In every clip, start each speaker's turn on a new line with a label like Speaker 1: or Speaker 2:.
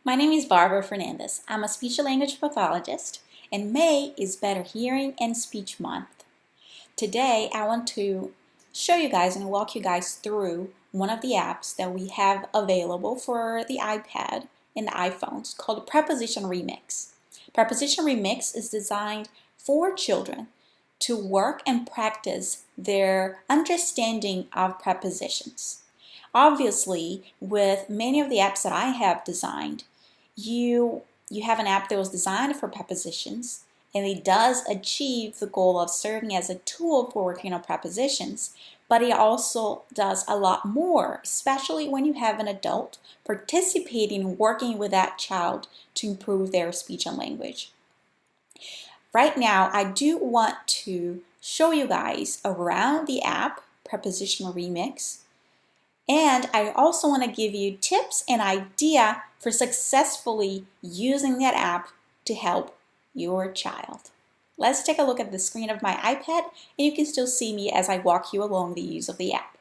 Speaker 1: My name is Barbara Fernandes. I'm a speech and language pathologist, and May is Better Hearing and Speech Month. Today, I want to show you guys and walk you guys through one of the apps that we have available for the iPad and the iPhones called Preposition Remix. Preposition Remix is designed for children to work and practice their understanding of prepositions. Obviously, with many of the apps that I have designed, you have an app that was designed for prepositions, and it does achieve the goal of serving as a tool for working on prepositions, but it also does a lot more, especially when you have an adult participating in working with that child to improve their speech and language. Right now, I do want to show you guys around the app, Preposition Remix, and I also want to give you tips and idea for successfully using that app to help your child. Let's take a look at the screen of my iPad, and you can still see me as I walk you along the use of the app.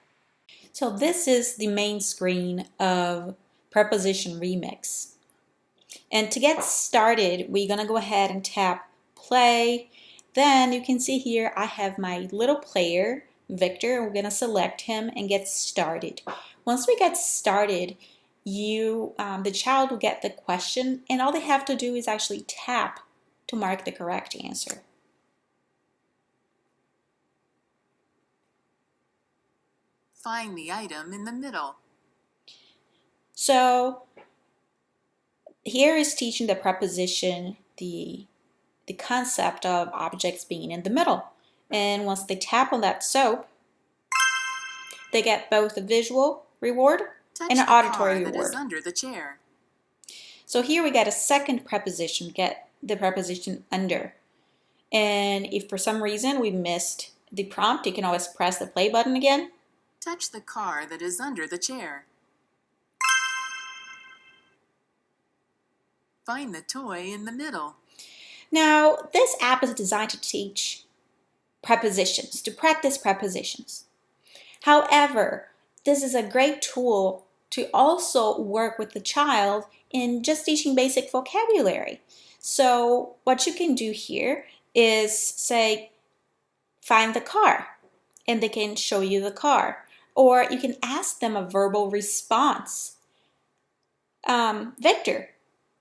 Speaker 1: So this is the main screen of Preposition Remix. And to get started, we're going to go ahead and tap play. Then you can see here I have my little player, Victor. We're going to select him and get started. Once we get started, the child will get the question, and all they have to do is actually tap to mark the correct answer.
Speaker 2: Find the item in the middle.
Speaker 1: So here is teaching the preposition, the concept of objects being in the middle. And once they tap on that soap, they get both a visual reward and an auditory reward.
Speaker 2: That is under the chair.
Speaker 1: So here we get a second preposition, get the preposition under. And if for some reason we missed the prompt, you can always press the play button again.
Speaker 2: Touch the car that is under the chair. Find the toy in the middle.
Speaker 1: Now, this app is designed to teach prepositions, to practice prepositions. However, this is a great tool to also work with the child in just teaching basic vocabulary. So what you can do here is say, find the car, and they can show you the car. Or you can ask them a verbal response. Victor,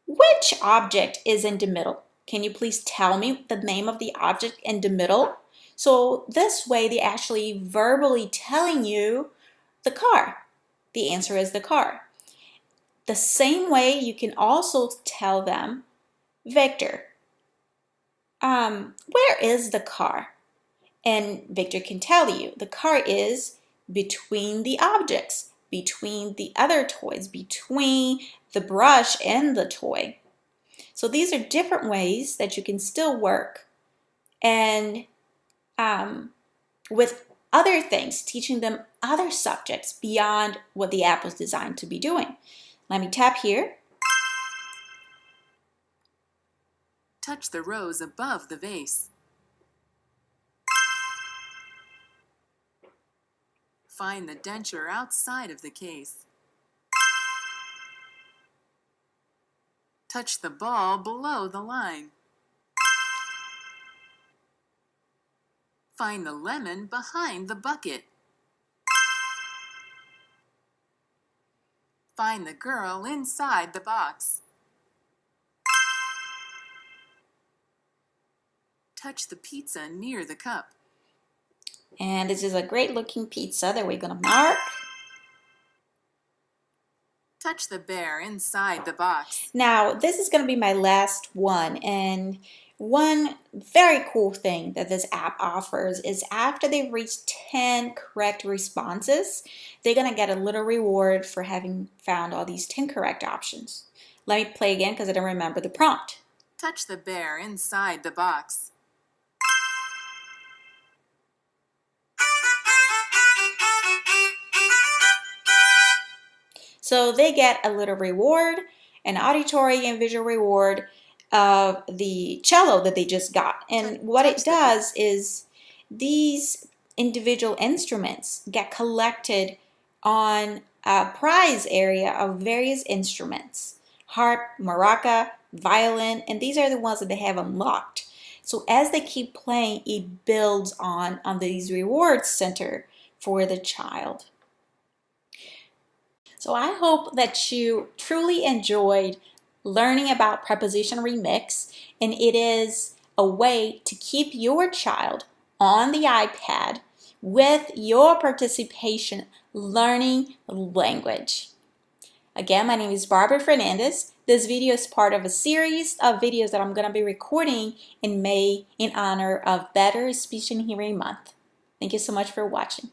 Speaker 1: which object is in the middle? Can you please tell me the name of the object in the middle? So this way they're actually verbally telling you the car. The answer is the car. The same way you can also tell them, Victor, where is the car? And Victor can tell you the car is between the objects, between the other toys, between the brush and the toy. So these are different ways that you can still work and with other things, teaching them other subjects beyond what the app was designed to be doing. Let me tap here.
Speaker 2: Touch the rose above the vase. Find the denture outside of the case. Touch the ball below the line. Find the lemon behind the bucket. Find the girl inside the box. Touch the pizza near the cup.
Speaker 1: And this is a great looking pizza that we're going to mark.
Speaker 2: Touch the bear inside the box.
Speaker 1: Now, this is going to be my last one, and one very cool thing that this app offers is after they've reached 10 correct responses, they're going to get a little reward for having found all these 10 correct options. Let me play again because I don't remember the prompt.
Speaker 2: Touch the bear inside the box.
Speaker 1: So they get a little reward, an auditory and visual reward of the cello that they just got. And what it does is these individual instruments get collected on a prize area of various instruments. harp, maraca, violin, and these are the ones that they have unlocked. So as they keep playing, it builds on these reward center for the child. So I hope that you truly enjoyed learning about Preposition Remix, and it is a way to keep your child on the iPad with your participation learning language. Again, my name is Barbara Fernandes. This video is part of a series of videos that I'm going to be recording in May in honor of Better Speech and Hearing Month. Thank you so much for watching.